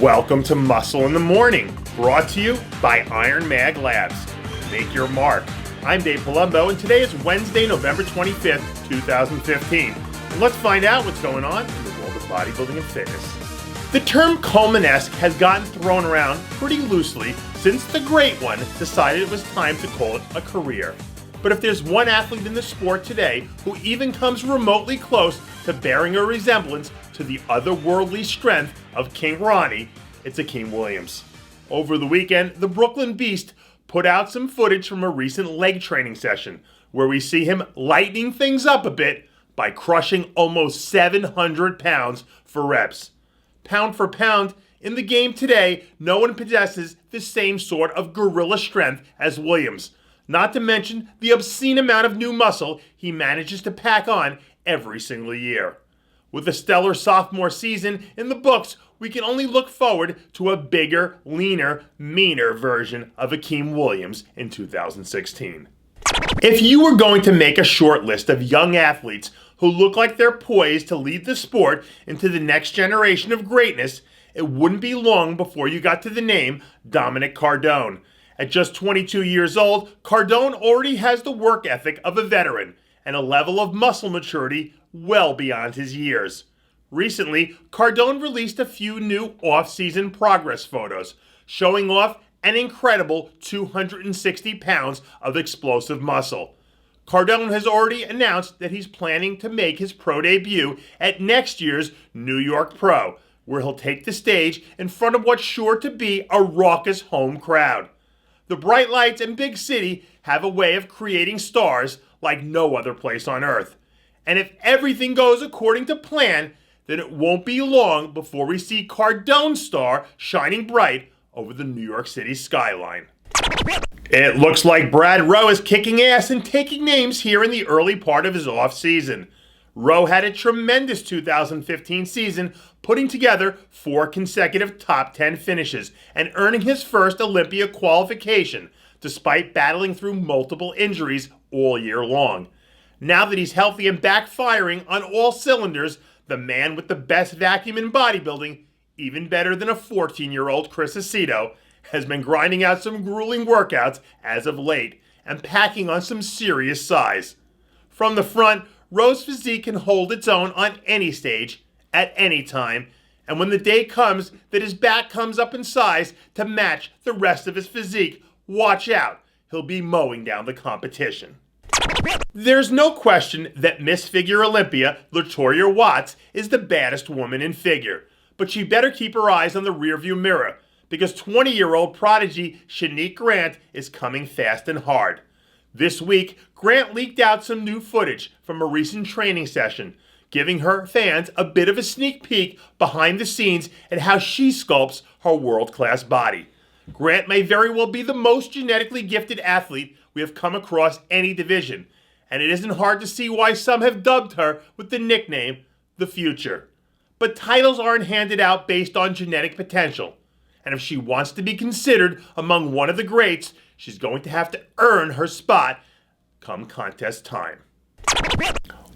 Welcome to Muscle in the Morning, brought to you by Iron Mag Labs. Make your mark. I'm Dave Palumbo, and today is Wednesday, November 25th, 2015. And let's find out what's going on in the world of bodybuilding and fitness. The term Coleman-esque has gotten thrown around pretty loosely since the Great One decided it was time to call it a career. But if there's one athlete in the sport today who even comes remotely close to bearing a resemblance to the otherworldly strength of King Ronnie, it's Hakeem Williams. Over the weekend, the Brooklyn Beast put out some footage from a recent leg training session where we see him lightening things up a bit by crushing almost 700 pounds for reps. Pound for pound, in the game today, no one possesses the same sort of gorilla strength as Williams, not to mention the obscene amount of new muscle he manages to pack on every single year. With a stellar sophomore season in the books, we can only look forward to a bigger, leaner, meaner version of Hakeem Williams in 2016. If you were going to make a short list of young athletes who look like they're poised to lead the sport into the next generation of greatness, it wouldn't be long before you got to the name Dominic Cardone. At just 22 years old, Cardone already has the work ethic of a veteran and a level of muscle maturity well beyond his years. Recently, Cardone released a few new off-season progress photos, showing off an incredible 260 pounds of explosive muscle. Cardone has already announced that he's planning to make his pro debut at next year's New York Pro, where he'll take the stage in front of what's sure to be a raucous home crowd. The bright lights and big city have a way of creating stars like no other place on earth. And if everything goes according to plan, then it won't be long before we see Cardone's star shining bright over the New York City skyline. It looks like Brad Rowe is kicking ass and taking names here in the early part of his off-season. Rowe had a tremendous 2015 season, putting together 4 consecutive top 10 finishes and earning his first Olympia qualification, despite battling through multiple injuries all year long. Now that he's healthy and back firing on all cylinders, the man with the best vacuum in bodybuilding, even better than a 14-year-old Chris Aceto, has been grinding out some grueling workouts as of late and packing on some serious size. From the front, Rowe's physique can hold its own on any stage, at any time, and when the day comes that his back comes up in size to match the rest of his physique, watch out, he'll be mowing down the competition. There's no question that Miss Figure Olympia, LaToya Watts, is the baddest woman in figure, but she better keep her eyes on the rearview mirror, because 20-year-old prodigy Shenique Grant is coming fast and hard. This week, Grant leaked out some new footage from a recent training session, giving her fans a bit of a sneak peek behind the scenes at how she sculpts her world-class body. Grant may very well be the most genetically gifted athlete we have come across any division, and it isn't hard to see why some have dubbed her with the nickname, The Future. But titles aren't handed out based on genetic potential, and if she wants to be considered among one of the greats, she's going to have to earn her spot come contest time.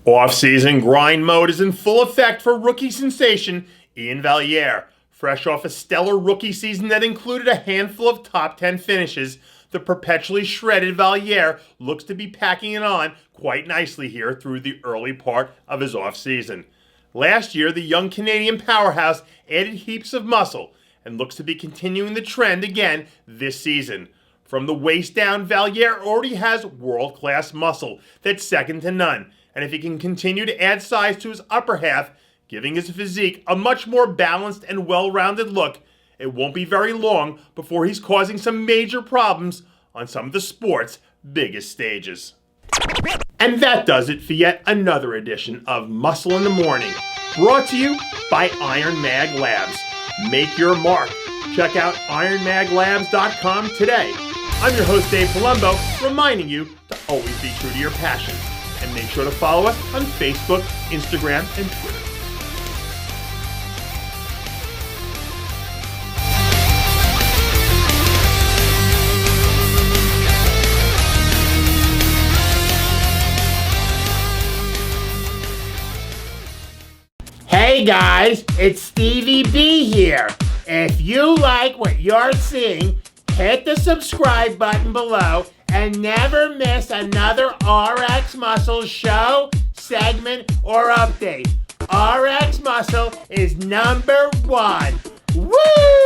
Off-season grind mode is in full effect for rookie sensation Ian Valliere. Fresh off a stellar rookie season that included a handful of top 10 finishes, the perpetually shredded Valliere looks to be packing it on quite nicely here through the early part of his off-season. Last year, the young Canadian powerhouse added heaps of muscle and looks to be continuing the trend again this season. From the waist down, Valliere already has world-class muscle that's second to none, and if he can continue to add size to his upper half, giving his physique a much more balanced and well-rounded look, it won't be very long before he's causing some major problems on some of the sport's biggest stages. And that does it for yet another edition of Muscle in the Morning, brought to you by Iron Mag Labs. Make your mark. Check out ironmaglabs.com today. I'm your host, Dave Palumbo, reminding you to always be true to your passion. And make sure to follow us on Facebook, Instagram, and Twitter. Hey guys, it's Stevie B here. If you like what you're seeing, hit the subscribe button below and never miss another RxMuscle show, segment, or update. RxMuscle is #1. Woo!